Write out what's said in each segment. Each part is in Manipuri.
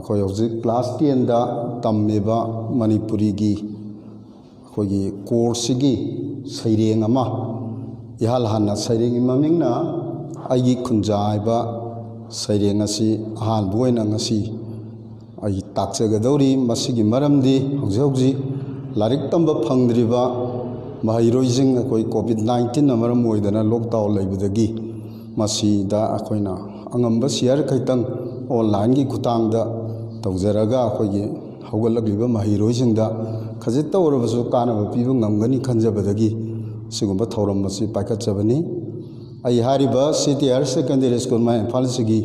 ꯑꯩꯈꯣꯏ ꯍꯧꯖꯤꯛ ꯀ꯭ꯂꯥꯁ 10ꯗ ꯇꯝꯃꯤꯕ ꯃꯅꯤꯄꯨꯔꯤꯒꯤ ꯑꯩꯈꯣꯏꯒꯤ ꯀꯣꯔꯁꯁꯤꯒꯤ ꯁꯩꯔꯦꯡ ꯑꯃ ꯏꯍꯥꯟ ꯍꯥꯟꯅ ꯁꯩꯔꯦꯡꯒꯤ ꯃꯃꯤꯡꯅ ꯑꯩꯒꯤ ꯈꯨꯟꯖꯥ ꯍꯥꯏꯕ ꯁꯩꯔꯦꯡ ꯑꯁꯤ ꯑꯍꯥꯟꯕ ꯑꯣꯏꯅ ꯉꯁꯤ ꯑꯩ ꯇꯥꯛꯆꯒꯗꯧꯔꯤ ꯃꯁꯤꯒꯤ ꯃꯔꯝꯗꯤ ꯍꯧꯖꯤꯛ ꯍꯧꯖꯤꯛ ꯂꯥꯏꯔꯤꯛ ꯇꯝꯕ ꯐꯪꯗ꯭ꯔꯤꯕ ꯃꯍꯩꯔꯣꯏꯁꯤꯡ ꯑꯩꯈꯣꯏ COVID-19ꯅ ꯃꯔꯝ ꯑꯣꯏꯗꯅ ꯂꯣꯛꯗꯥꯎꯟ ꯂꯩꯕꯗꯒꯤ ꯃꯁꯤꯗ ꯑꯩꯈꯣꯏꯅ ꯑꯉꯝꯕ ꯁꯤꯌꯔ ꯈꯤꯇꯪ ꯑꯣꯟꯂꯥꯏꯟꯒꯤ ꯈꯨꯠꯊꯥꯡꯗ ꯇꯧꯖꯔꯒ ꯑꯩꯈꯣꯏꯒꯤ ꯍꯧꯒꯠꯂꯛꯂꯤꯕ ꯃꯍꯩꯔꯣꯏꯁꯤꯡꯗ ꯈꯖꯤꯛꯇ ꯑꯣꯏꯔꯕꯁꯨ ꯀꯥꯟꯅꯕ ꯄꯤꯕ ꯉꯝꯒꯅꯤ ꯈꯟꯖꯕꯗꯒꯤ ꯁꯤꯒꯨꯝꯕ ꯊꯧꯔꯝ ꯑꯁꯤ ꯄꯥꯏꯈꯠꯆꯕꯅꯤ ꯑꯩ ꯍꯥꯏꯔꯤꯕ ꯁꯤꯇꯤ ꯍꯥꯌꯔ ꯁꯦꯀꯦꯟꯗꯔꯤ ꯁ꯭ꯀꯨꯜ ꯃꯌꯥꯡ ꯏꯝꯐꯥꯜꯁꯤꯒꯤ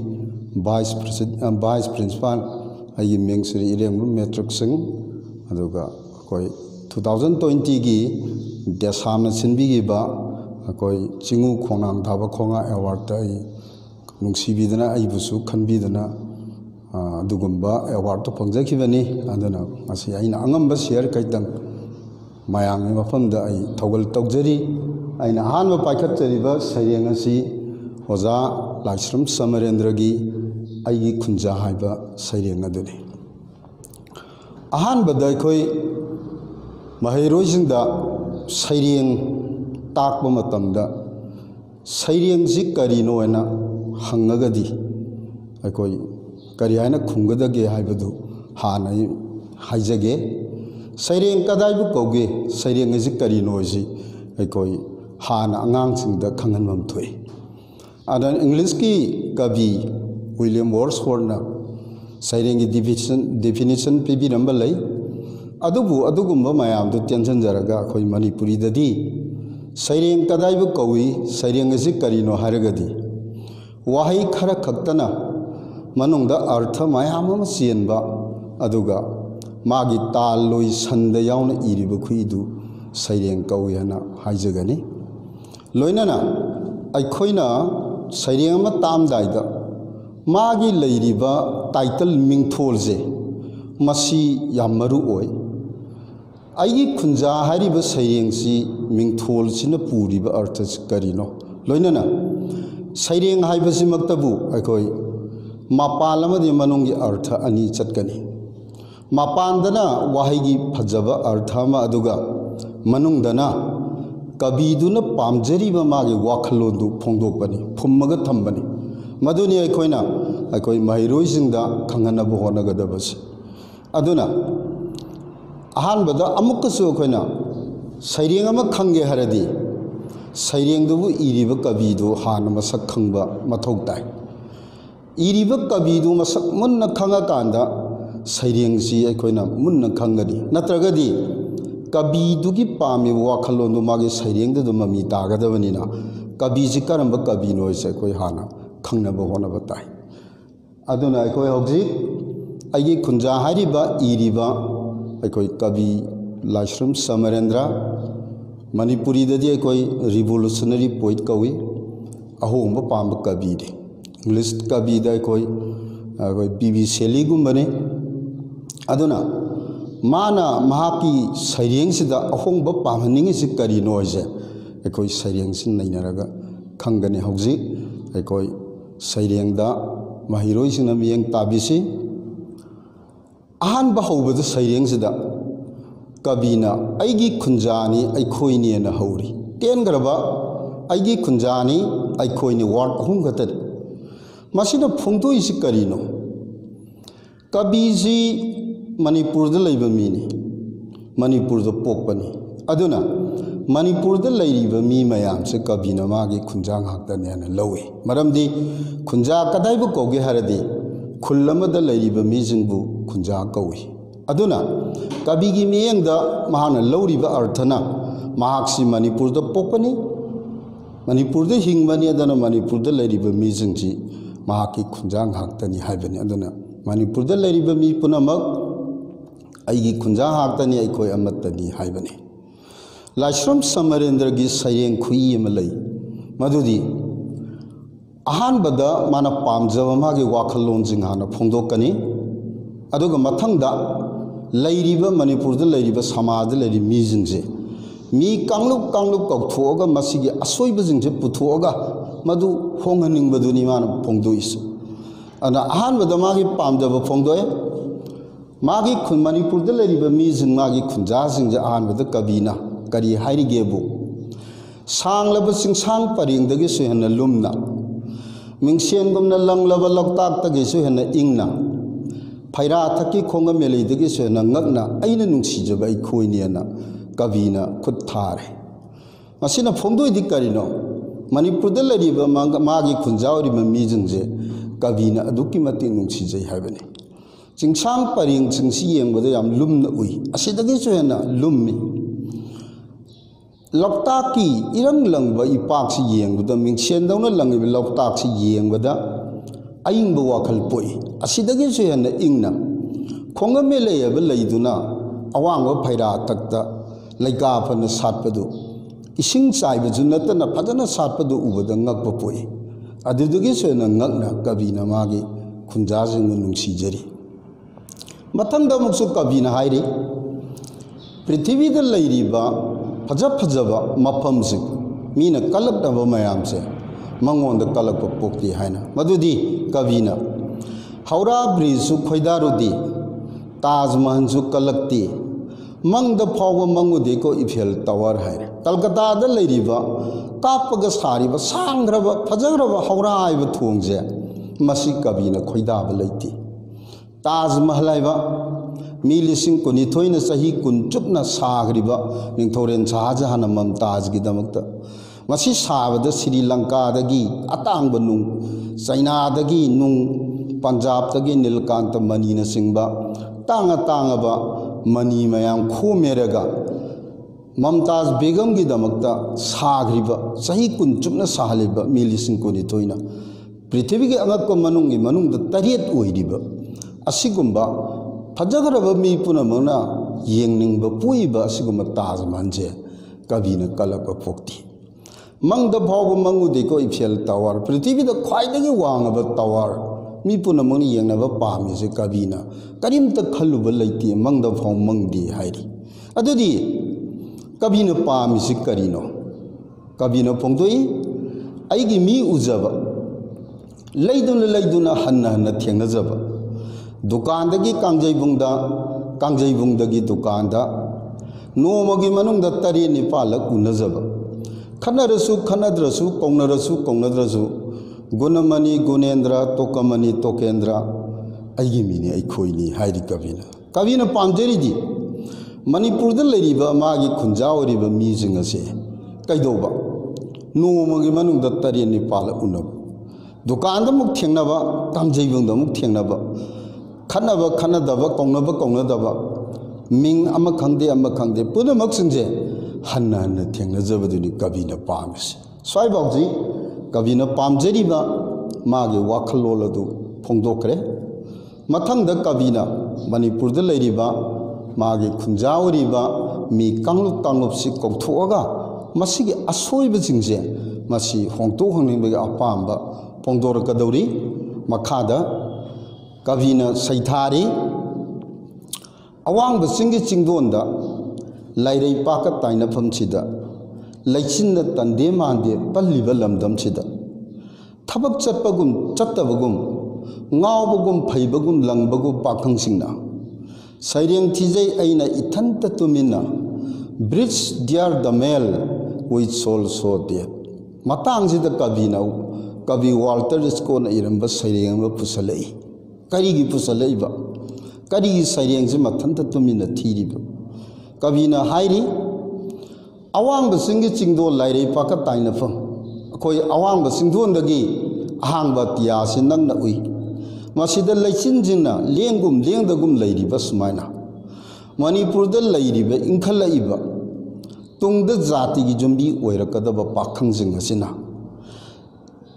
ꯚꯥꯏꯁ ꯄ꯭ꯔꯤꯟꯁꯤꯄꯥꯜ ꯑꯩꯒꯤ ꯃꯤꯡ ꯁ꯭ꯔꯤ ꯏꯔꯦꯡꯕꯝ ꯃꯦꯇ꯭ꯔꯤꯛ ꯁꯤꯡ ꯑꯗꯨꯒ ꯑꯩꯈꯣꯏ 2020ꯒꯤ ꯗꯦꯁꯥꯝꯅ ꯁꯤꯟꯕꯤꯈꯤꯕ ꯑꯩꯈꯣꯏ ꯆꯤꯡꯎ ꯈꯣꯡꯅꯥꯡ ꯊꯥꯕ ꯈꯣꯡꯉꯥ ꯑꯦꯋꯥꯔꯗꯇ ꯑꯩ ꯅꯨꯡꯁꯤꯕꯤꯗꯅ ꯑꯩꯕꯨꯁꯨ ꯈꯟꯕꯤꯗꯅ ꯑꯗꯨꯒꯨꯝꯕ ꯑꯦꯋꯥꯔꯗꯇꯣ ꯐꯪꯖꯈꯤꯕꯅꯤ ꯑꯗꯨꯅ ꯉꯁꯤ ꯑꯩꯅ ꯑꯉꯝꯕ ꯁꯤꯌꯔ ꯈꯤꯇꯪ ꯃꯌꯥꯝꯒꯤ ꯃꯐꯝꯗ ꯑꯩ ꯊꯧꯒꯜ ꯇꯧꯖꯔꯤ ꯑꯩꯅ ꯑꯍꯥꯟꯕ ꯄꯥꯏꯈꯠꯆꯔꯤꯕ ꯁꯩꯔꯦꯡ ꯑꯁꯤ ꯑꯣꯖꯥ ꯂꯥꯏꯁ꯭ꯔꯝ ꯁꯃꯔꯦꯟꯗ꯭ꯔꯒꯤ ꯑꯩꯒꯤ ꯈꯨꯟꯖꯥ ꯍꯥꯏꯕ ꯁꯩꯔꯦꯡ ꯑꯗꯨꯅꯤ ꯑꯍꯥꯟꯕꯗ ꯑꯩꯈꯣꯏ ꯃꯍꯩꯔꯣꯏꯁꯤꯡꯗ ꯁꯩꯔꯦꯡ ꯇꯥꯛꯄ ꯃꯇꯝꯗ ꯁꯩꯔꯦꯡꯁꯤ ꯀꯔꯤꯅꯣ ꯍꯥꯏꯅ ꯍꯪꯉꯒꯗꯤ ꯑꯩꯈꯣꯏ ꯀꯔꯤ ꯍꯥꯏꯅ ꯈꯨꯝꯒꯗꯒꯦ ꯍꯥꯏꯕꯗꯨ ꯍꯥꯟꯅ ꯍꯥꯏꯖꯒꯦ ꯁꯩꯔꯦꯡ ꯀꯗꯥꯏꯕꯨ ꯀꯧꯒꯦ ꯁꯩꯔꯦꯡ ꯑꯁꯤ ꯀꯔꯤꯅꯣ ꯍꯥꯏꯁꯤ ꯑꯩꯈꯣꯏ ꯍꯥꯟꯅ ꯑꯉꯥꯡꯁꯤꯡꯗ ꯈꯪꯍꯟꯐꯝ ꯊꯣꯛꯏ ꯑꯗꯨꯅ ꯏꯪꯂꯤꯁꯀꯤ ꯀꯕꯤ ꯋꯤꯂꯤꯌꯝ ꯋꯣꯔdsworthꯅ ꯁꯩꯔꯦꯡꯒꯤ ꯗꯤꯐꯤꯅꯤꯁꯟ ꯄꯤꯕꯤꯔꯝꯕ ꯂꯩ ꯑꯗꯨꯕꯨ ꯑꯗꯨꯒꯨꯝꯕ ꯃꯌꯥꯝꯗꯨ ꯇꯦꯟꯁꯤꯟꯖꯔꯒ ꯑꯩꯈꯣꯏ ꯃꯅꯤꯄꯨꯔꯤꯗꯗꯤ ꯁꯩꯔꯦꯡ ꯀꯗꯥꯏꯕꯨ ꯀꯧꯏ ꯁꯩꯔꯦꯡ ꯑꯁꯤ ꯀꯔꯤꯅꯣ ꯍꯥꯏꯔꯒꯗꯤ ꯋꯥꯍꯩ ꯈꯔ ꯈꯛꯇꯅ ꯃꯅꯨꯡꯗ ꯑꯔꯊ ꯃꯌꯥꯝ ꯑꯃ ꯆꯦꯟꯕ ꯑꯗꯨꯒ ꯃꯥꯒꯤ ꯇꯥꯜ ꯂꯣꯏ ꯁꯟꯗ ꯌꯥꯎꯅ ꯏꯔꯤꯕ ꯈꯨꯏꯗꯨ ꯁꯩꯔꯦꯡ ꯀꯧꯏ ꯍꯥꯏꯅ ꯍꯥꯏꯖꯒꯅꯤ ꯂꯣꯏꯅꯅ ꯑꯩꯈꯣꯏꯅ ꯁꯩꯔꯦꯡ ꯑꯃ ꯇꯥꯛꯑꯝꯗꯥꯏꯗ ꯃꯥꯒꯤ ꯂꯩꯔꯤꯕ ꯇꯥꯏꯇꯜ ꯃꯤꯡꯊꯣꯜꯁꯦ ꯃꯁꯤ ꯌꯥꯝ ꯃꯔꯨ ꯑꯣꯏ ꯑꯩꯒꯤ ꯈꯨꯟꯖꯥ ꯍꯥꯏꯔꯤꯕ ꯁꯩꯔꯦꯡꯁꯤ ꯃꯤꯡꯊꯣꯜꯁꯤꯅ ꯄꯨꯔꯤꯕ ꯑꯔꯊꯁꯤ ꯀꯔꯤꯅꯣ ꯂꯣꯏꯅꯅ ꯁꯩꯔꯦꯡ ꯍꯥꯏꯕꯁꯤꯃꯛꯇꯕꯨ ꯑꯩꯈꯣꯏ ꯃꯄꯥꯟ ꯑꯃꯗꯤ ꯃꯅꯨꯡꯒꯤ ꯑꯔꯊ ꯑꯅꯤ ꯆꯠꯀꯅꯤ ꯃꯄꯥꯟꯗꯅ ꯋꯥꯍꯩꯒꯤ ꯐꯖꯕ ꯑꯔꯊ ꯑꯃ ꯑꯗꯨꯒ ꯃꯅꯨꯡꯗꯅ ꯀꯕꯤꯗꯨꯅ ꯄꯥꯝꯖꯔꯤꯕ ꯃꯥꯒꯤ ꯋꯥꯈꯜꯂꯣꯟꯗꯨ ꯐꯣꯡꯗꯣꯛꯄꯅꯤ ꯐꯨꯝꯃꯒ ꯊꯝꯕꯅꯤ ꯃꯗꯨꯅꯤ ꯑꯩꯈꯣꯏꯅ ꯑꯩꯈꯣꯏ ꯃꯍꯩꯔꯣꯏꯁꯤꯡꯗ ꯈꯪꯍꯟꯅꯕ ꯍꯣꯠꯅꯒꯗꯕꯁꯤ ꯑꯗꯨꯅ ꯑꯍꯥꯟꯕꯗ ꯑꯃꯨꯛꯀꯁꯨ ꯑꯩꯈꯣꯏꯅ ꯁꯩꯔꯦꯡ ꯑꯃ ꯈꯪꯒꯦ ꯍꯥꯏꯔꯗꯤ ꯁꯩꯔꯦꯡꯗꯨꯕꯨ ꯏꯔꯤꯕ ꯀꯕꯤꯗꯨ ꯍꯥꯟꯅ ꯃꯁꯛ ꯈꯪꯕ ꯃꯊꯧ ꯇꯥꯏ ꯏꯔꯤꯕ ꯀꯕꯤꯗꯨ ꯃꯁꯛ ꯃꯨꯟꯅ ꯈꯪꯉꯀꯥꯟꯗ ꯁꯩꯔꯦꯡꯁꯤ ꯑꯩꯈꯣꯏꯅ ꯃꯨꯟꯅ ꯈꯪꯒꯅꯤ ꯅꯠꯇ꯭ꯔꯒꯗꯤ ꯀꯕꯤꯗꯨꯒꯤ ꯄꯥꯝꯃꯤꯕ ꯋꯥꯈꯜꯂꯣꯟꯗꯨ ꯃꯥꯒꯤ ꯁꯩꯔꯦꯡꯗꯨꯗ ꯃꯃꯤ ꯇꯥꯒꯗꯕꯅꯤꯅ ꯀꯕꯤꯁꯤ ꯀꯔꯝꯕ ꯀꯕꯤꯅꯣ ꯍꯥꯏꯁꯦ ꯑꯩꯈꯣꯏ ꯍꯥꯟꯅ ꯈꯪꯅꯕ ꯍꯣꯠꯅꯕ ꯇꯥꯏ ꯑꯗꯨꯅ ꯑꯩꯈꯣꯏ ꯍꯧꯖꯤꯛ ꯑꯩꯒꯤ ꯈꯨꯟꯖꯥ ꯍꯥꯏꯔꯤꯕ ꯏꯔꯤꯕ ꯑꯩꯈꯣꯏ ꯀꯕꯤ ꯂꯥꯏꯁ꯭ꯔꯝ ꯁꯃꯔꯦꯟꯗ꯭ꯔ ꯃꯅꯤꯄꯨꯔꯤꯗꯗꯤ ꯑꯩꯈꯣꯏ ꯔꯤꯚꯣꯂꯨꯁꯟꯅꯔꯤ ꯄꯣꯏꯠ ꯀꯧꯏ ꯑꯍꯣꯡꯕ ꯄꯥꯝꯕ ꯀꯕꯤꯅꯤ ꯏꯪꯂꯤꯁ ꯀꯕꯤꯗ ꯑꯩꯈꯣꯏ PB ꯁꯦꯂꯤꯒꯨꯝꯕꯅꯤ ꯑꯗꯨꯅ ꯃꯥꯅ ꯃꯍꯥꯛꯀꯤ ꯁꯩꯔꯦꯡꯁꯤꯗ ꯑꯍꯣꯡꯕ ꯄꯥꯝꯍꯟꯅꯤꯡꯉꯤꯁꯤ ꯀꯔꯤꯅꯣ ꯍꯥꯏꯁꯦ ꯑꯩꯈꯣꯏ ꯁꯩꯔꯦꯡꯁꯤ ꯅꯩꯅꯔꯒ ꯈꯪꯒꯅꯤ ꯍꯧꯖꯤꯛ ꯑꯩꯈꯣই ꯁꯩꯔꯦꯡꯗ ꯃꯍꯩꯔꯣꯏꯁꯤꯡꯅ ꯃꯤꯠꯌꯦꯡ ꯇꯥꯕꯤꯁꯤ ꯑꯍꯥꯟꯕ ꯍꯧꯕꯗ ꯁꯩꯔꯦꯡꯁꯤꯗ ꯀꯕꯤꯅ ꯑꯩꯒꯤ ꯈꯨꯟꯖꯥꯅꯤ ꯑꯩꯈꯣꯏꯅꯦꯅ ꯍꯧꯔꯤ ꯇꯦꯟꯈ꯭ꯔꯕ ꯑꯩꯒꯤ ꯈꯨꯟꯖꯥꯅꯤ ꯑꯩꯈꯣꯏꯅꯤ ꯋꯥꯔꯗ 3 ꯈꯛꯇꯅꯤ ꯃꯁꯤꯅ ꯐꯣꯡꯗꯣꯛꯏꯁꯤ ꯀꯔꯤꯅꯣ ꯀꯕꯤꯁꯤ ꯃꯅꯤꯄꯨꯔꯗ ꯂꯩꯕ ꯃꯤꯅꯤ ꯃꯅꯤꯄꯨꯔꯗ ꯄꯣꯛꯄꯅꯤ ꯑꯗꯨꯅ ꯃꯅꯤꯄꯨꯔꯗ ꯂꯩꯔꯤꯕ ꯃꯤ ꯃꯌꯥꯝꯁꯦ ꯀꯕꯤꯅ ꯃꯥꯒꯤ ꯈꯨꯟꯖꯥ ꯉꯥꯛꯇꯅꯦꯅ ꯂꯧꯏ ꯃꯔꯝꯗꯤ ꯈꯨꯟꯖꯥ ꯀꯗꯥꯏꯕꯨ ꯀꯧꯒꯦ ꯍꯥꯏꯔꯗꯤ ꯈꯨꯜ ꯑꯃꯗ ꯂꯩꯔꯤꯕ ꯃꯤꯁꯤꯡꯕꯨ ꯈꯨꯟꯖꯥ ꯀꯧꯏ ꯑꯗꯨꯅ ꯀꯕꯤꯒꯤ ꯃꯤꯠꯌꯦꯡꯗ ꯃꯍꯥꯛꯅ ꯂꯧꯔꯤꯕ ꯑꯔꯊꯅ ꯃꯍꯥꯛꯁꯤ ꯃꯅꯤꯄꯨꯔꯗ ꯄꯣꯛꯄꯅꯤ ꯃꯅꯤꯄꯨꯔꯗ ꯍꯤꯡꯕꯅꯤ ꯑꯗꯨꯅ ꯃꯅꯤꯄꯨꯔꯗ ꯂꯩꯔꯤꯕ ꯃꯤꯁꯤꯡꯁꯤ ꯃꯍꯥꯛꯀꯤ ꯈꯨꯟꯖꯥ ꯉꯥꯛꯇꯅꯤ ꯍꯥꯏꯕꯅꯤ ꯑꯗꯨꯅ ꯃꯅꯤꯄꯨꯔꯗ ꯂꯩꯔꯤꯕ ꯃꯤ ꯄꯨꯝꯅꯃꯛ ꯑꯩꯒꯤ ꯈꯨꯟꯖꯥ ꯉꯥꯛꯇꯅꯤ ꯑꯩꯈꯣꯏ ꯑꯃꯠꯇꯅꯤ ꯍꯥꯏꯕꯅꯤ ꯂꯥꯏꯁ꯭ꯔꯝ ꯁꯃꯔꯦꯟꯗ꯭ꯔꯒꯤ ꯁꯩꯔꯦꯡ ꯈꯨꯏ ꯑꯃ ꯂꯩ ꯃꯗꯨꯗꯤ ꯑꯍꯥꯟꯕꯗ ꯃꯥꯅ ꯄꯥꯝꯖꯕ ꯃꯥꯒꯤ ꯋꯥꯈꯜꯂꯣꯟꯁꯤꯡ ꯍꯥꯟꯅ ꯐꯣꯡꯗꯣꯛꯀꯅꯤ ꯑꯗꯨꯒ ꯃꯊꯪꯗ ꯂꯩꯔꯤꯕ ꯃꯅꯤꯄꯨꯔꯗ ꯂꯩꯔꯤꯕ ꯁꯃꯥꯖꯗ ꯂꯩꯔꯤꯕ ꯃꯤꯁꯤꯡꯁꯦ ꯃꯤ ꯀꯥꯡꯂꯨꯞ ꯀꯧꯊꯣꯛꯑꯒ ꯃꯁꯤꯒꯤ ꯑꯁꯣꯏꯕꯁꯤꯡꯁꯦ ꯄꯨꯊꯣꯛꯑꯒ ꯃꯗꯨ ꯍꯣꯡꯍꯟꯅꯤꯡꯕꯗꯨꯅꯤ ꯃꯥꯅ ꯐꯣꯡꯗꯣꯛꯏꯁꯤ अना अहानबद मागी पामदब फोंदोए मागी खुन मणिपुर लेरिबा मीजिंग मागी खुंजासिंग अहानबद कविना करी हाइरिगेबु सांगलब सिंसांग परिंगदगी सुहन लुमना मिंगसेनगुमना लंगलब लौताकतगी सुहन इंगना फैरा थकी खोंग मेलेदगी सुहन ngakna aina nungsiजब अखोइनेना कविना खुद थारे मसिना फोंदोइदि करिनो मणिपुर लेरिबा मागी खुंजावरिबा मीजिंगजे कविना अदुकी मति नुंसिजै हाइबने चिंसांग परिंग चिंसी येंबदे याम लुमना उई असिदगी सुहन लुम्मी लौताकी इरंग लंगबा इपाक्सी येंबदा मिंगसेनदौना लंगिबा लौताक्सी येंबदा अइंबा वाखल पोई असिदगी सुहन इंगना खोंगमे लेयबा लैदुना अवांगबा फैरा तकता लैगाफन सातपदु इसिंग चाइबजु नतना फजना सातपदु उबदा ngakpa पोई अदुदगी सुहन ngakना कविना मागी खुंजाजिंग नुंसिजरी मथंगदा मुक्सु कविना हाइरि पृथ्वीदा लैरिबा फज फजब मफमसे मीना कलक्तब मयामसे मंगोंद कलक्प पोक्ति हाइना मदुदी कविना हौरा ब्रिजसु खोइदारुदी ताजमहलसु कलक्ति मंगद फाव मंगुदे को इफेल टावर हाइरे कलकत्ता लेरिबा कापग सारिबा सांग्रब फजग्रब हौरा आइब थोंगजे मसी कविना खोइदाब लैति ताजमहल आइबा मी लिसिंग कुनिथोइना सही कुनचुपना सागरिबा निंथौरेन शाहजहान ममताजगिदमक्ता मसी साबद श्रीलंकादगी अतांग नुंग चाइनादगी नुंग पंजाबदगी नीलकांत मनीना सिंगबा तांग तांगबा मनी मयाम खोमेरगा ममताज बेगम की दमक्ता सागरिबा सही कुनचुपना साहलिबा मी लिसिंग कुनिथोइना पृथ्वी के अंगक मनुंगी मनुंग तरियत ओइरिबा असिगुंबा फजगरब मी पुनमना येंगनिंग पुइब असिगुम ताजमहलसे कविना कलक पोक्ति मंगद फाव मंगुदे को इफेल टावर पृथ्वीदा ख्वाइदगी वांगब टावर मी पुनमना येंगनब पामिसे कविना करिमत खल्लुब लैति मंगद फाव मंगदी हाइरि अदुदी कविना पामिसे करिनो कविना फोंदोई आइगी मी उजब लैदुना हन्ना हन्ना थेंगनजब दुकानदगी कांजैबुंगदगी दुकानदा नोमगी मनुंगदा तरे निपालक उनजब खनरसु खनद्रसु कौनद्रसु गुणमणि गुणेंद्र तोकमणि तोकेंद्र अइगी मीने अइखोइनी हाइरि कविना पामजरिदी मणिपुरदा लेरिबा मागी खुंजावरिबा मीजिंग असे कैदौबा नोमगी मनुंगदा तरे निपालक उनब दुकानदा मुक थेंगनबा कांजैबुंगदा मुक थेंगनबा खनब खनदब कौनदब मिंग अमा खंगदे पुनमक सिंजे हन्ना हन्ना थेंगनजबदुनी कविना पामिसे स्वाइबाउजी कविना पामजरिबा मागे वाखलोल अदु फोंदोक्रे मथंगदा कविना मणिपुरदा लेरिबा मागे खुंजावरिबा मी कांगलुप कौथोगा मसिगे असोइबसिंजे मसी होंतोक हंगनिंबगे अपामबा फोंदोरकदौरी मखादा कविना सैथारी अवांग सिंगी चिंगदोंदा लाइरै पाक ताइनफमसिदा लैचिन तंदे मांदे पल्लिबा लमदमसिदा थबक चटपगुम चट्टबगुम ngawbagum phaibagum langbagum pakhangsingna saireng thijai aina ithanta tumina bridge dear the mail with soul so dead matangjida kavi Walter Scott na iramba saireng ma pusalai karigi pusalaiba karigi saireng se mathanta tumina thiriba kavina hairi awang basingi chingdo lairei paka taina phang akoi awang basingdon dagi ahang ba tia sin nang na ui masida leichin jinna lengum lengdagum lairiba sumaina manipur da lairiba inkhalaiba tungda jati gi jumbi oirakadaba pakhang jing asina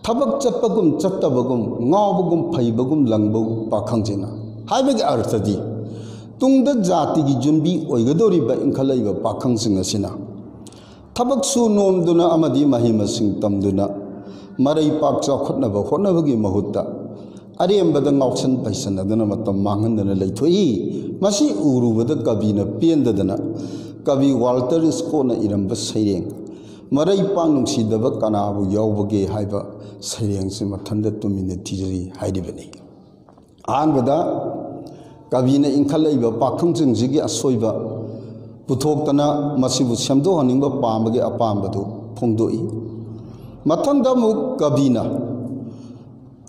thabak chatpagum chattabagum ngawbagum phaibagum langbagum pakhang jina haibagi arthadi tungda jati gi jumbi oigadoriba inkhalaiba pakhang jing asina thabak su nomduna amadi mahima sing tamduna marai pak chakhotnaba hotnabagi mahutta arembada ngausan paisan adana matam manghandana leithoi masi urubada kabina pendadana kavi Walter Scott na iramba saireng marai pang nungsidaba kanabu yawbage haiba saireng se mathanda tumina tijari haidibani ꯑꯍꯥꯟꯕꯗ ꯀꯕꯤꯅ ꯏꯟꯈꯠꯂꯛꯏꯕ ꯄꯥꯈꯪꯁꯤꯡꯁꯤꯒꯤ ꯑꯁꯣꯏꯕ ꯄꯨꯊꯣꯛꯇꯅ ꯃꯁꯤꯕꯨ ꯁꯦꯝꯗꯣꯛꯍꯟꯅꯤꯡꯕ ꯄꯥꯝꯕꯒꯤ ꯑꯄꯥꯝꯕꯗꯨ ꯐꯣꯡꯗꯣꯛꯏ꯫ ꯃꯊꯪꯗ ꯑꯃꯨꯛ ꯀꯕꯤꯅ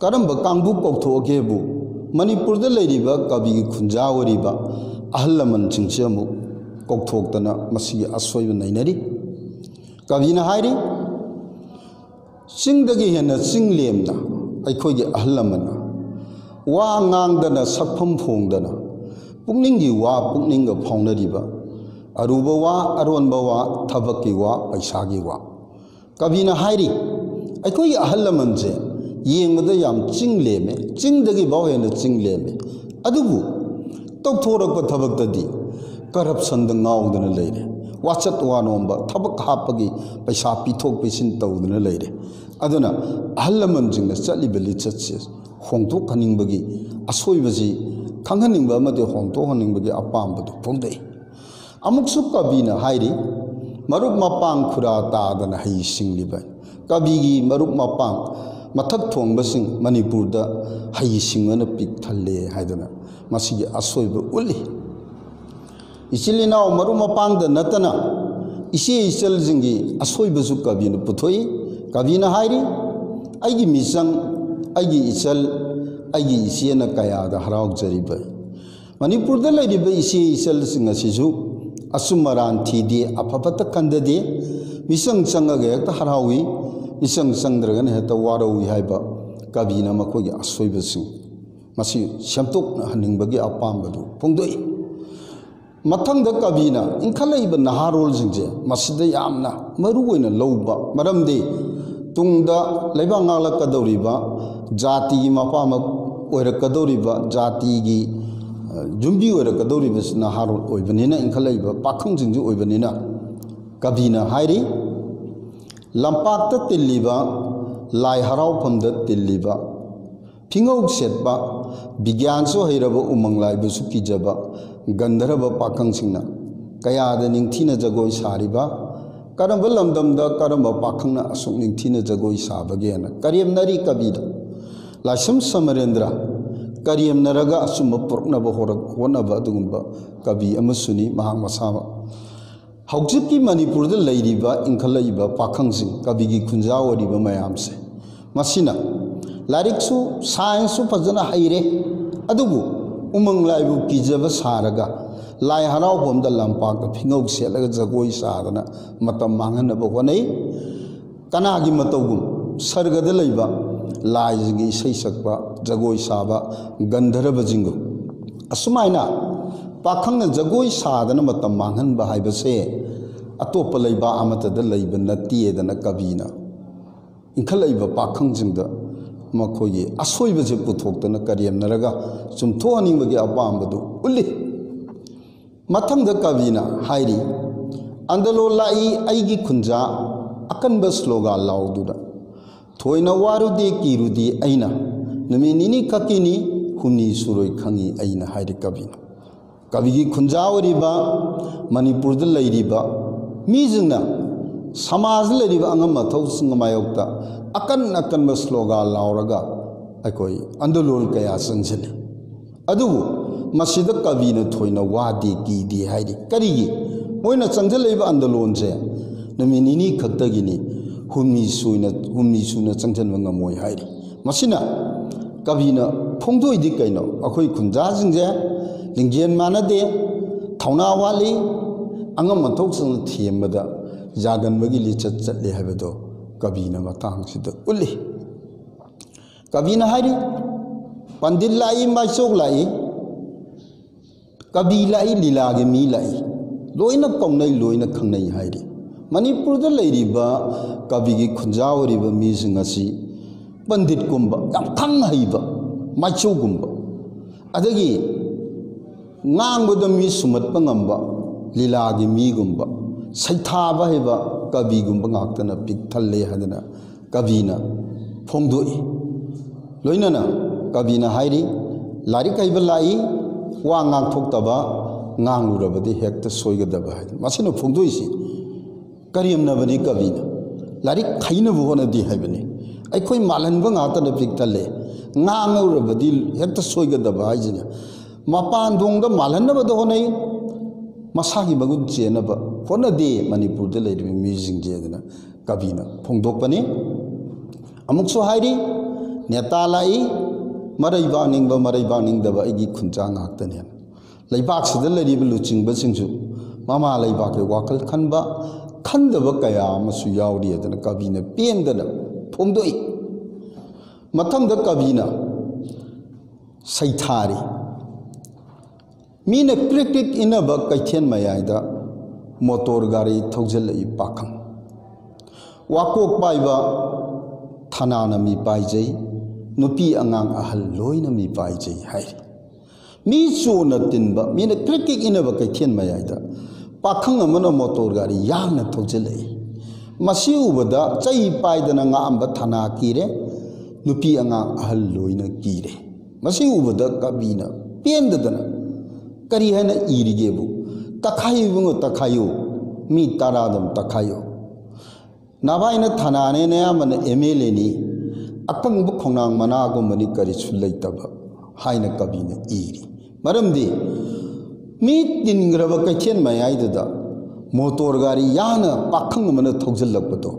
ꯀꯔꯝꯕ ꯀꯥꯡꯕꯨ ꯀꯧꯊꯣꯛꯑꯒꯦꯕꯨ ꯃꯅꯤꯄꯨꯔꯗ ꯂꯩꯔꯤꯕ ꯀꯕꯤꯒꯤ ꯈꯨꯟꯖꯥ ꯑꯣꯏꯔꯤꯕ ꯑꯍꯜ ꯂꯃꯟꯁꯤꯡꯁꯤ ꯑꯃꯨꯛ ꯀꯧꯊꯣꯛꯇꯅ ꯃꯁꯤꯒꯤ ꯑꯁꯣꯏꯕ ꯅꯩꯅꯔꯤ꯫ ꯀꯕꯤꯅ ꯍꯥꯏꯔꯤ ꯆꯤꯡꯗꯒꯤ ꯍꯦꯟꯅ ꯆꯤꯡ ꯂꯦꯝꯅ ꯑꯩꯈꯣꯏꯒꯤ ꯑꯍꯜ ꯂꯃꯟꯅ ꯋꯥ ꯉꯥꯡꯗꯅ ꯁꯛꯐꯝ ꯐꯣꯡꯗꯅ ꯄꯨꯛꯅꯤꯡꯒꯤ ꯋꯥ ꯄꯨꯛꯅꯤꯡꯒ ꯐꯥꯎꯅꯔꯤꯕ ꯑꯔꯨꯕ ꯋꯥ ꯑꯔꯣꯟꯕ ꯋꯥ ꯊꯕꯛꯀꯤ ꯋꯥ ꯄꯩꯁꯥꯒꯤ ꯋꯥ꯫ ꯀꯕꯤꯅ ꯍꯥꯏꯔꯤ ꯑꯩꯈꯣꯏꯒꯤ ꯑꯍꯜ ꯂꯃꯟꯁꯦ ꯌꯦꯡꯕꯗ ꯌꯥꯝ ꯆꯤꯡ ꯂꯦꯝꯃꯦ, ꯆꯤꯡꯗꯒꯤ ꯐꯥꯎ ꯍꯦꯟꯅ ꯆꯤꯡ ꯂꯦꯝꯃꯦ, ꯑꯗꯨꯕꯨ ꯇꯧꯊꯣꯔꯛꯄ ꯊꯕꯛꯇꯗꯤ ꯀꯔꯞꯁꯟꯗ ꯉꯥꯎꯗꯅ ꯂꯩꯔꯦ, ꯋꯥꯆꯠ ꯋꯥꯅꯣꯝꯕ ꯊꯕꯛ ꯍꯥꯞꯄꯒꯤ ꯄꯩꯁా ꯄꯤꯊꯣꯛ ꯄꯤꯁꯤꯟ ꯇꯧꯗꯨꯅ ꯂꯩꯔꯦ꯫ ꯑꯗꯨꯅ ꯑꯍꯜ ꯂꯃꯟꯁꯤꯡꯅ ꯆꯠꯂꯤꯕ ꯂꯤꯆꯠꯁꯦ ꯍꯣꯡꯗꯣꯛꯍꯟꯅꯤꯡꯕꯒꯤ ꯑꯁꯣꯏꯕꯁꯤ ꯈꯪꯍꯟꯅꯤꯡꯕ ꯑꯃꯗꯤ ꯍꯣꯡꯗꯣꯛꯍꯟꯅꯤꯡꯕꯒꯤ ꯑꯄꯥꯝꯕꯗꯨ ꯐꯣꯡꯗꯣꯛꯏ꯫ ꯑꯃꯨꯛꯁꯨ ꯀꯕꯤꯅ ꯍꯥꯏꯔꯤ ꯃꯔꯨꯞ ꯃꯄꯥꯡ ꯈꯨꯔꯥ ꯇꯥꯗꯅ ꯍꯩ ꯁꯤꯡꯂꯤꯕ꯫ ꯀꯕꯤꯒꯤ ꯃꯔꯨꯞ ꯃꯄꯥꯡ ꯃꯊꯛ ꯊꯣꯡꯕꯁꯤꯡ ꯃꯅꯤꯄꯨꯔꯗ ꯍꯩ ꯁꯤꯡꯕꯅ ꯄꯤꯛ ꯊꯜꯂꯦ ꯍꯥꯏꯗꯅ ꯃꯁꯤꯒꯤ ꯑꯁꯣꯏꯕ ꯎꯠꯂꯤ꯫ ꯏꯆꯤꯜ ꯏꯅꯥꯎ ꯃꯔꯨꯞ ꯃꯄꯥꯡꯗ ꯅꯠꯇꯅ ꯏꯆꯦ ꯏꯆꯜꯁꯤꯡꯒꯤ ꯑꯁꯣꯏꯕꯁꯨ ꯀꯕꯤꯅ ꯄꯨꯊꯣꯛꯏ꯫ ꯀꯕꯤꯅ ꯍꯥꯏꯔꯤ ꯑꯩꯒꯤ ꯃꯤꯆꯪ, ꯑꯩꯒꯤ ꯏꯆꯜ, ꯑꯩꯒꯤ ꯏꯆꯦꯅ ꯀꯌꯥꯗ ꯍꯔꯥꯎꯖꯔꯤꯕ꯫ ꯃꯅꯤꯄꯨꯔꯗ ꯂꯩꯔꯤꯕ ꯏꯆꯦ ꯏꯆꯜꯁꯤꯡ ꯑꯁꯤꯁꯨ ꯑꯆꯨꯝ ꯑꯔꯥꯟ ꯊꯤꯗꯦ, ꯑꯐꯕꯇ ꯈꯟꯗꯗꯦ, ꯃꯤꯆꯪ ꯆꯪꯉꯒ ꯍꯦꯛꯇ ꯍꯔꯥꯎꯏ, ꯃꯤꯆꯪ ꯆꯪꯗ꯭ꯔꯒꯅ ꯍꯦꯛꯇ ꯋꯥꯔꯧꯏ ꯍꯥꯏꯕ ꯀꯕꯤꯅ ꯃꯈꯣꯏꯒꯤ ꯑꯁꯣꯏꯕꯁꯤꯡ ꯃꯁꯤ ꯁꯦꯝꯗꯣꯛꯍꯟꯅꯤꯡꯕꯒꯤ ꯑꯄꯥꯝꯕꯗꯨ ꯐꯣꯡꯗꯣꯛꯏ꯫ ꯃꯊꯪꯗ ꯀꯕꯤꯅ ꯏꯟꯈꯠꯂꯛꯏꯕ ꯅꯍꯥꯔꯣꯜꯁꯤꯡꯁꯦ ꯃꯁꯤꯗ ꯌꯥꯝꯅ ꯃꯔꯨ ꯑꯣꯏꯅ ꯂꯧꯕ, ꯃꯔꯝꯗꯤ ꯇꯨꯡꯗ ꯂꯩꯕꯥꯛ ꯉꯥꯛꯂꯛꯀꯗꯧꯔꯤꯕ ꯖꯥꯇꯤꯒꯤ ꯃꯄꯥꯃꯛ ꯑꯣꯏꯔꯛꯀꯗꯧꯔꯤꯕ, ꯖꯥꯇꯤꯒꯤ ꯌꯨꯝꯕꯤ ꯑꯣꯏꯔꯛꯀꯗꯧꯔꯤꯕꯁꯤ ꯅꯍꯥꯔꯣꯜ ꯑꯣꯏꯕꯅꯤꯅ, ꯏꯟꯈꯠꯂꯛꯏꯕ ꯄꯥꯈꯪꯁꯤꯡꯁꯨ ꯑꯣꯏꯕꯅꯤꯅ ꯀꯕꯤꯅ ꯍꯥꯏꯔꯤ ꯂꯝꯄꯥꯛꯇ ꯇꯤꯜꯂꯤꯕ, ꯂꯥꯏ ꯍꯔꯥꯎꯐꯝꯗ ꯇꯤꯜꯂꯤꯕ, ꯐꯤꯉꯧ ꯁꯦꯠꯄ, ꯕꯤꯒ꯭ꯌꯥꯟꯁꯨ ꯍꯩꯔꯕ ꯎꯃꯪ ꯂꯥꯏꯕꯨꯁꯨ ꯀꯤꯖꯕ ꯒꯟꯙꯔꯕ ꯄꯥꯈꯪꯁꯤꯡꯅ ꯀꯌꯥꯗ ꯅꯤꯡꯊꯤꯅ ꯖꯒꯣꯏ ꯁꯥꯔꯤꯕ, ꯀꯔꯝꯕ ꯂꯝꯗꯝꯗ ꯀꯔꯝꯕ ꯄꯥꯈꯪꯅ ꯑꯁꯨꯛ ꯅꯤꯡꯊꯤꯅ ꯖꯒꯣꯏ ꯁꯥꯕꯒꯦꯅ ꯀꯔꯦꯝꯅꯔꯤ ꯀꯕꯤꯗ꯫ ꯂꯥꯏꯁ꯭ꯔꯝ ꯁꯃꯔꯦꯟꯗ꯭ꯔ ꯀꯔꯦꯝꯅꯔꯒ ꯑꯆꯨꯝꯕ ꯄꯨꯔꯛꯅꯕ ꯍꯣꯠꯅꯕ ꯑꯗꯨꯒꯨꯝꯕ ꯀꯕꯤ ꯑꯃꯁꯨꯅꯤ ꯃꯍꯥꯛ ꯃꯁꯥꯃꯛ꯫ ꯍꯧꯖꯤꯛꯀꯤ ꯃꯅꯤꯄꯨꯔꯗ ꯂꯩꯔꯤꯕ ꯏꯟꯈꯠꯂꯛꯏꯕ ꯄꯥꯈꯪꯁꯤꯡ, ꯀꯕꯤꯒꯤ ꯈꯨꯟꯖꯥ ꯑꯣꯏꯔꯤꯕ ꯃꯌꯥꯝꯁꯦ ꯃꯁꯤꯅ ꯂꯥꯏꯔꯤꯛꯁꯨ ꯁꯥꯏꯟꯁꯁꯨ ꯐꯖꯅ ꯍꯩꯔꯦ, ꯑꯗꯨꯕꯨ ꯎꯃꯪ ꯂꯥꯏꯕꯨ ꯀꯤꯖꯕ ꯁꯥꯔꯒ ꯂꯥꯏ ꯍꯔꯥꯎꯐꯝꯗ ꯂꯝꯄꯥꯛꯇ ꯐꯤꯉꯧ ꯁꯦꯠꯂꯒ ꯖꯒꯣꯏ ꯁꯥꯗꯅ ꯃꯇꯝ ꯃꯥꯡꯍꯟꯅꯕ ꯍꯣꯠꯅꯩ꯫ ꯀꯅꯥꯒꯤ ꯃꯇꯧꯒꯨꯝ ꯁꯔꯒꯗ ꯂꯩꯕ ꯂꯥꯏꯁꯤꯡꯒꯤ ꯏꯁꯩ ꯁꯛꯄ, ꯖꯒꯣꯏ ꯁꯥꯕ ꯒꯟꯙꯔꯕꯁꯤꯡꯒꯨꯝ ꯑꯁꯨꯃꯥꯏꯅ ꯄꯥꯈꯪꯅ ꯖꯒꯣꯏ ꯁꯥꯗꯅ ꯃꯇꯝ ꯃꯥꯡꯍꯟꯕ ꯍꯥꯏꯕꯁꯦ ꯑꯇꯣꯞꯄ ꯂꯩꯕꯥꯛ ꯑꯃꯠꯇꯗ ꯂꯩꯕ ꯅꯠꯇꯦꯗꯅ ꯀꯕꯤꯅ ꯏꯟꯈꯠꯂꯛꯏꯕ ꯄꯥꯈꯪꯁꯤꯡꯗ ꯃꯈꯣꯏꯒꯤ ꯑꯁꯣꯏꯕꯁꯦ ꯄꯨꯊꯣꯛꯇꯅ ꯀꯔꯦꯝꯅꯔꯒ ꯆꯨꯝꯊꯣꯛꯍꯟꯅꯤꯡꯕꯒꯤ ꯑꯄꯥꯝꯕꯗꯨ ꯎꯠꯂꯤ꯫ ꯃꯊꯪꯗ ꯀꯕꯤꯅ ꯍꯥꯏꯔꯤ ꯑꯟꯗꯂꯣ ꯂꯥꯛꯏ ꯑꯩꯒꯤ ꯈꯨꯟꯖꯥ ꯑꯀꯟꯕ ꯁ꯭ꯂꯣꯒꯥꯟ ꯂꯥꯎꯗꯨꯅ, ꯊꯣꯏꯅ ꯋꯥꯔꯨꯗꯦ ꯀꯤꯔꯨꯗꯦ ꯑꯩꯅ, ꯅꯨꯃꯤꯠ ꯅꯤꯅꯤ ꯈꯛꯀꯤꯅꯤ ꯍꯨꯝꯅꯤ ꯁꯨꯔꯣꯏ ꯈꯪꯉꯤ ꯑꯩꯅ ꯍꯥꯏꯔꯤ ꯀꯕꯤꯅ꯫ ꯀꯕꯤꯒꯤ ꯈꯨꯟꯖꯥ ꯑꯣꯏꯔꯤꯕ ꯃꯅꯤꯄꯨꯔꯗ ꯂꯩꯔꯤꯕ ꯃꯤꯁꯤꯡꯅ ꯁꯃꯥꯖꯗ ꯂꯩꯔꯤꯕ ꯑꯉꯝ ꯑꯊꯧꯁꯤꯡꯒꯤ ꯃꯥꯌꯣꯛꯇ ꯑꯀꯟꯕ ꯁ꯭ꯂꯣꯒꯥꯟ ꯂꯥꯎꯔꯒ ꯑꯩꯈꯣꯏ ꯑꯟꯗꯣꯂꯣꯟ ꯀꯌꯥ ꯆꯪꯁꯤꯜꯂꯤ, ꯑꯗꯨꯕꯨ ꯃꯁꯤꯗ ꯀꯕꯤꯅ ꯊꯣꯏꯅ ꯋꯥꯗꯦ ꯀꯤꯗꯦ ꯍꯥꯏꯔꯤ꯫ ꯀꯔꯤꯒꯤ? ꯃꯣꯏꯅ ꯆꯪꯁꯤꯜꯂꯛꯏꯕ ꯑꯟꯗꯣꯂꯣꯟꯁꯦ ꯅꯨꯃꯤꯠ ꯅꯤꯅꯤ ꯈꯛꯇꯒꯤꯅꯤ, ꯍꯨꯝꯅꯤ ꯁꯨꯅ ꯆꯪꯁꯤꯟꯕ ꯉꯝꯃꯣꯏ ꯍꯥꯏꯔꯤ꯫ ꯃꯁꯤꯅ ꯀꯕꯤꯅ ꯐꯣꯡꯗꯣꯛꯏꯗꯤ ꯀꯩꯅꯣ? ꯑꯩꯈꯣꯏ ꯈꯨꯟꯖꯥꯁꯤꯡꯁꯦ ꯂꯤꯡꯖꯦꯜ ꯃꯥꯟꯅꯗꯦ, ꯊꯧꯅꯥ ꯋꯥꯠꯂꯤ, ꯑꯉꯝ ꯑꯊꯧꯁꯤꯡꯅ ꯊꯦꯝꯕꯗ ꯌꯥꯒꯟꯕꯒꯤ ꯂꯤꯆꯠ ꯆꯠꯂꯤ ꯍꯥꯏꯕꯗꯣ ꯀꯕꯤꯅ ꯃꯇꯥꯡꯁꯤꯗ ꯎꯠꯂꯤ꯫ ꯀꯕꯤꯅ ꯍꯥꯏꯔꯤ ꯄꯟꯗꯤꯠ ꯂꯥꯛꯏ, ꯃꯥꯏꯆꯣꯛ ꯂꯥꯛꯏ, ꯀꯕꯤ ꯂꯥꯛꯏ, ꯂꯤꯂꯥꯒꯤ ꯃꯤ ꯂꯥꯛꯏ, ꯂꯣꯏꯅ ꯀꯧꯅꯩ, ꯂꯣꯏꯅ ꯈꯪꯅꯩ ꯍꯥꯏꯔꯤ꯫ ꯃꯅꯤꯄꯨꯔꯗ ꯂꯩꯔꯤꯕ ꯀꯕꯤꯒꯤ ꯈꯨꯟꯖꯥ ꯑꯣꯏꯔꯤꯕ ꯃꯤꯁꯤꯡ ꯑꯁꯤ ꯄꯟꯗꯤꯠꯀꯨꯝꯕ, ꯌꯥꯝ ꯈꯪ ꯍꯩꯕ, ꯃꯥꯏꯆꯧꯒꯨꯝꯕ, ꯑꯗꯒꯤ ꯉꯥꯡꯕꯗ ꯃꯤ ꯁꯨꯝꯍꯠꯄ ꯉꯝꯕ ꯂꯤꯂꯥꯒꯤ ꯃꯤꯒꯨꯝꯕ, ꯁꯩꯊꯥꯕ ꯍꯩꯕ ꯀꯕꯤꯒꯨꯝꯕ ꯉꯥꯛꯇꯅ ꯄꯤꯛ ꯊꯜꯂꯦ ꯍꯥꯏꯗꯅ ꯀꯕꯤꯅ ꯐꯣꯡꯗꯣꯛꯏ꯫ ꯂꯣꯏꯅꯅ ꯀꯕꯤꯅ ꯍꯥꯏꯔꯤ ꯂꯥꯏꯔꯤꯛ ꯍꯩꯕ ꯂꯥꯛꯏ, ꯋꯥ ꯉꯥꯡꯊꯣꯛꯇꯕ, ꯉꯥꯡꯂꯨꯔꯕꯗꯤ ꯍꯦꯛꯇ ꯁꯣꯏꯒꯗꯕ ꯍꯥꯏꯗꯅ ꯃꯁꯤꯅ ꯐꯣꯡꯗꯣꯛꯏꯁꯤ ꯀꯔꯦꯝꯅꯕꯅꯤ ꯀꯕꯤꯅ꯫ ꯂꯥꯏꯔꯤꯛ ꯍꯩꯅꯕ ꯍꯣꯠꯅꯗꯦ ꯍꯥꯏꯕꯅꯤ, ꯑꯩꯈꯣꯏ ꯃꯥꯜꯍꯟꯕ ꯉꯥꯛꯇꯅ ꯄꯤꯛ ꯊꯜꯂꯦ, ꯉꯥꯡꯉꯨꯔꯕꯗꯤ ꯍꯦꯛꯇ ꯁꯣꯏꯒꯗꯕ ꯍꯥꯏꯁꯤꯅꯦ ꯃꯄꯥꯟ ꯊꯣꯡꯗ ꯃꯥꯜꯍꯟꯅꯕꯗ ꯍꯣꯠꯅꯩ ꯃꯁꯥꯒꯤ ꯃꯒꯨꯟ ꯆꯦꯟꯅꯕ ꯍꯣꯠꯅꯗꯦ ꯃꯅꯤꯄꯨꯔꯗ ꯂꯩꯔꯤꯕ ꯃꯤꯁꯤꯡꯁꯦ ꯑꯗꯨꯅ ꯀꯕꯤꯅ ꯐꯣꯡꯗꯣꯛꯄꯅꯤ ꯑꯃꯨꯛꯁꯨ ꯍꯥꯏꯔꯤ ꯅꯦꯇꯥ ꯂꯥꯛꯏ ꯃꯔꯩꯕꯥꯛ ꯅꯤꯡꯕ ꯃꯔꯩꯕꯥꯛ ꯅꯤꯡꯗꯕ ꯑꯩꯒꯤ ꯈꯨꯟꯖꯥ ꯉꯥꯛꯇꯅꯦ ꯂꯩꯕꯥꯛꯁꯤꯗ ꯂꯩꯔꯤꯕ ꯂꯨꯆꯤꯡꯕꯁꯤꯡꯁꯨ ꯃꯃꯥ ꯂꯩꯕꯥꯛꯀꯤ ꯋꯥꯈꯜ ꯈꯟꯕ ꯈꯟꯗꯕ ꯀꯌꯥ ꯑꯃꯁꯨ ꯌꯥꯎꯔꯤ ꯑꯗꯨꯅ ꯀꯕꯤꯅ ꯄꯦꯟꯗꯅ ꯐꯣꯡꯗꯣꯛꯏ ꯃꯊꯪꯗ ꯀꯕꯤꯅ ꯁꯩꯊꯥꯔꯤ ꯃꯤꯅ ꯀ꯭ꯔꯤꯛ ꯀ꯭ꯔꯤꯛ ꯏꯟꯅꯕ ꯀꯩꯊꯦꯜ ꯃꯌꯥꯏꯗ ꯃꯣꯇꯣꯔ ꯒꯥꯔꯤ ꯊꯧꯖꯤꯜꯂꯛꯏ ꯄꯥꯈꯪ ꯋꯥꯀꯣꯛ ꯄꯥꯏꯕ ꯊꯅꯥꯅ ꯃꯤ ꯄꯥꯏꯖꯩ ꯅꯨꯄꯤ ꯑꯉꯥꯡ ꯑꯍꯜ ꯂꯣꯏꯅ ꯃꯤ ꯄꯥꯏꯖꯩ ꯍꯥꯏꯔꯤ ꯃꯤ ꯆꯣꯅ ꯇꯤꯟꯕ ꯃꯤꯅ ꯀ꯭ꯔꯤꯛ ꯀ꯭ꯔꯤꯛ ꯏꯟꯅꯕ ꯀꯩꯊꯦꯜ ꯃꯌꯥꯏꯗ ꯄꯥꯈꯪ ꯑꯃꯅ ꯃꯣꯇꯣꯔ ꯒꯥꯔꯤ ꯌꯥꯡꯅ ꯊꯧꯖꯤꯜꯂꯛꯏ ꯃꯁꯤ ꯎꯕꯗ ꯆꯩ ꯄꯥꯏꯗꯅ ꯉꯥꯛꯑꯝꯕ ꯊꯅꯥ ꯀꯤꯔꯦ ꯅꯨꯄꯤ ꯑꯉꯥꯡ ꯑꯍꯜ ꯂꯣꯏꯅ ꯀꯤꯔꯦ ꯃꯁꯤ ꯎꯕꯗ ꯀꯕꯤꯅ ꯄꯦꯟꯗꯗꯅ ꯀꯔꯤ ꯍꯥꯏꯅ ꯏꯔꯤꯒꯦꯕꯨ ꯇꯛꯈꯥꯏꯌꯨ ꯏꯕꯨꯡꯉꯣ ꯇꯛꯈꯥꯏꯌꯨ ꯃꯤ 10 ꯑꯗꯨꯝ ꯇꯛꯈꯥꯏꯌꯨ ꯅꯚꯥꯏꯅ ꯊꯅꯥꯅꯦꯅ ꯑꯌꯥꯝꯕꯅ MLAꯅꯤ ꯑꯀꯪꯕ ꯈꯣꯡꯅꯥꯡ ꯃꯅꯥꯒꯨꯝꯕꯅꯤ ꯀꯔꯤꯁꯨ ꯂꯩꯇꯕ ꯍꯥꯏꯅ ꯀꯕꯤꯅ ꯏꯔꯤ ꯃꯔꯝꯗꯤ ꯃꯤ ꯇꯤꯟꯈ꯭ꯔꯕ ꯀꯩꯊꯦꯜ ꯃꯌꯥꯏꯗꯨꯗ ꯃꯣꯇꯣꯔ ꯒꯥꯔꯤ ꯌꯥꯡꯅ ꯄꯥꯈꯪ ꯑꯃꯅ ꯊꯧꯖꯤꯜꯂꯛꯄꯗꯣ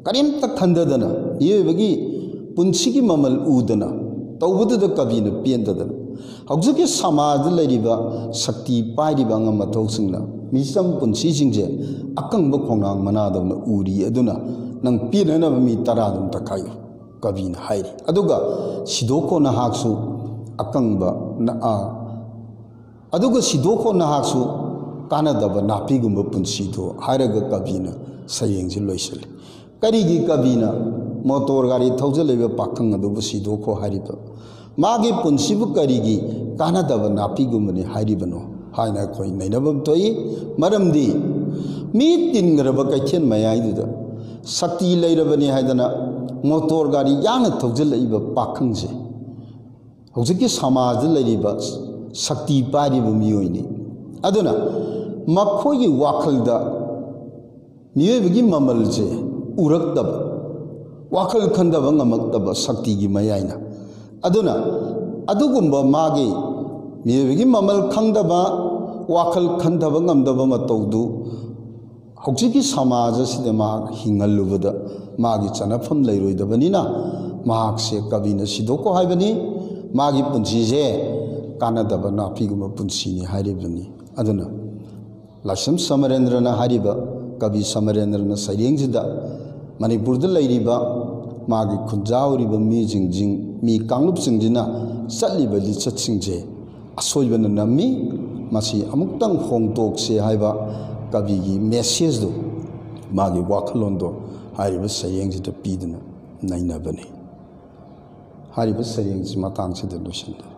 ꯀꯔꯤꯝꯇ ꯈꯟꯗꯗꯅ ꯃꯤꯑꯣꯏꯕꯒꯤ ꯄꯨꯟꯁꯤꯒꯤ ꯃꯃꯜ ꯎꯗꯅ ꯇꯧꯕꯗꯨꯗ ꯀꯕꯤꯅ ꯄꯦꯟꯗꯗꯅ ꯍꯧꯖꯤꯛꯀꯤ ꯁꯃꯥꯖꯗ ꯂꯩꯔꯤꯕ ꯁꯛꯇꯤ ꯄꯥꯏꯔꯤꯕ ꯑꯉꯝ ꯑꯊꯧꯁꯤꯡꯅ ꯃꯤꯆꯝ ꯄꯨꯟꯁꯤꯁꯤꯡꯁꯦ ꯑꯀꯪꯕ ꯈꯣꯡꯅꯥꯡ ꯃꯅꯥꯗꯧꯅ ꯎꯔꯤ ꯑꯗꯨꯅ ꯅꯪ ꯄꯦꯟꯅꯅꯕ ꯃꯤ 10 ꯑꯗꯨꯝ ꯇꯛꯈꯥꯏꯌꯨ ꯀꯕꯤꯅ ꯍꯥꯏꯔꯤ ꯑꯗꯨꯒ ꯁꯤꯗꯣꯛꯈꯣ ꯅꯍꯥꯛꯁꯨ ꯑꯀꯪꯕ ꯑꯗꯨꯒ ꯁꯤꯗꯣꯛꯈꯣ ꯅꯍꯥꯛꯁꯨ ꯀꯥꯟꯅꯗꯕ ꯅꯥꯄꯤꯒꯨꯝꯕ ꯄꯨꯟꯁꯤꯗꯣ ꯍꯥꯏꯔꯒ ꯀꯕꯤꯅ ꯁꯩꯔꯦꯡꯁꯤ ꯂꯣꯏꯁꯤꯜꯂꯤ ꯀꯔꯤꯒꯤ ꯀꯕꯤꯅ ꯃꯣꯇꯣꯔ ꯒꯥꯔꯤ ꯊꯧꯖꯤꯜꯂꯤꯕ ꯄꯥꯈꯪ ꯑꯗꯨꯕꯨ ꯁꯤꯗꯣꯛꯈꯣ ꯍꯥꯏꯔꯤꯕ ꯃꯥꯒꯤ ꯄꯨꯟꯁꯤꯕꯨ ꯀꯔꯤꯒꯤ ꯀꯥꯟꯅꯗꯕ ꯅꯥꯄꯤꯒꯨꯝꯕꯅꯤ ꯍꯥꯏꯔꯤꯕꯅꯣ ꯍꯥꯏꯅ ꯑꯩꯈꯣꯏ ꯅꯩꯅꯐꯝ ꯊꯣꯛꯏ ꯃꯔꯝꯗꯤ ꯃꯤ ꯇꯤꯟꯈ꯭ꯔꯕ ꯀꯩꯊꯦꯜ ꯃꯌꯥꯏꯗꯨꯗ ꯁꯛꯇꯤ ꯂꯩꯔꯕꯅꯤ ꯍꯥꯏꯗꯅ ꯃꯣꯇꯣꯔ ꯒꯥꯔꯤ ꯌꯥꯡꯅ ꯊꯧꯖꯤꯜꯂꯛꯏꯕ ꯄꯥꯈꯪꯁꯦ ꯍꯧꯖꯤꯛꯀꯤ ꯁꯃꯥꯖꯗ ꯂꯩꯔꯤꯕ ꯁꯛꯇꯤ ꯄꯥꯏꯔꯤꯕ ꯃꯤꯑꯣꯏꯅꯤ ꯑꯗꯨꯅ ꯃꯈꯣꯏꯒꯤ ꯋꯥꯈꯜꯗ ꯃꯤꯑꯣꯏꯕꯒꯤ ꯃꯃꯜꯁꯦ ꯎꯔꯛꯇꯕ ꯋꯥꯈꯜ ꯈꯟꯗꯕ ꯉꯝꯃꯛꯇꯕ ꯁꯛꯇꯤꯒꯤ ꯃꯌꯥꯏꯅ ꯑꯗꯨꯅ ꯑꯗꯨꯒꯨꯝꯕ ꯃꯥꯒꯤ ꯃꯤꯑꯣꯏꯕꯒꯤ ꯃꯃꯜ ꯈꯪꯗꯕ ꯋꯥꯈꯜ ꯈꯟꯊꯕ ꯉꯝꯗꯕ ꯃꯇꯧꯗꯨ ꯍꯧꯖꯤꯛꯀꯤ ꯁꯃꯥꯖ ꯑꯁꯤꯗ ꯃꯍꯥꯛ ꯍꯤꯡꯍꯜꯂꯨꯕꯗ ꯃꯥꯒꯤ ꯆꯟꯅꯐꯝ ꯂꯩꯔꯣꯏꯗꯕꯅꯤꯅ ꯃꯍꯥꯛꯁꯦ ꯀꯕꯤꯅ ꯁꯤꯗꯣꯛꯀꯣ ꯍꯥꯏꯕꯅꯤ ꯃꯥꯒꯤ ꯄꯨꯟꯁꯤꯁꯦ ꯀꯥꯟꯅꯗꯕ ꯅꯥꯄꯤꯒꯨꯝꯕ ꯄꯨꯟꯁꯤꯅꯤ ꯍꯥꯏꯔꯤꯕꯅꯤ ꯑꯗꯨꯅ ꯂꯥꯏꯁ꯭ꯔꯝ ꯁꯃꯔꯦꯟꯗ꯭ꯔꯅ ꯍꯥꯏꯔꯤꯕ ꯀꯕꯤ ꯁꯃꯔꯦꯟꯗ꯭ꯔꯅ ꯁꯩꯔꯦꯡꯁꯤꯗ ꯃꯅꯤꯄꯨꯔꯗ ꯂꯩꯔꯤꯕ ꯃꯥꯒꯤ ꯈꯨꯟꯖꯥ ꯑꯣꯏꯔꯤꯕ ꯃꯤ ꯀꯥꯡꯂꯨꯞꯁꯤꯡꯁꯤꯅ ꯆꯠꯂꯤꯕ ꯂꯤꯆꯠꯁꯤꯡꯁꯦ ꯑꯁꯣꯏꯕꯅ ꯅꯝꯃꯤ ꯃꯁꯤ ꯑꯃꯨꯛꯇꯪ ꯍꯣꯡꯗꯣꯛꯁꯦ ꯍꯥꯏꯕ ꯀꯕꯤꯒꯤ ꯃꯦꯁꯦꯖꯗꯣ ꯃꯥꯒꯤ ꯋꯥꯈꯜꯂꯣꯟꯗꯣ ꯍꯥꯏꯔꯤꯕ ꯁꯩꯔꯦꯡꯁꯤꯗ ꯄꯤꯗꯨꯅ ꯅꯩꯅꯕꯅꯤ ꯍꯥꯏꯔꯤꯕ ꯁꯩꯔꯦꯡꯁꯤ ꯃꯇꯥꯡꯁꯤꯗ ꯂꯣꯏꯁꯤꯟꯖꯔꯤ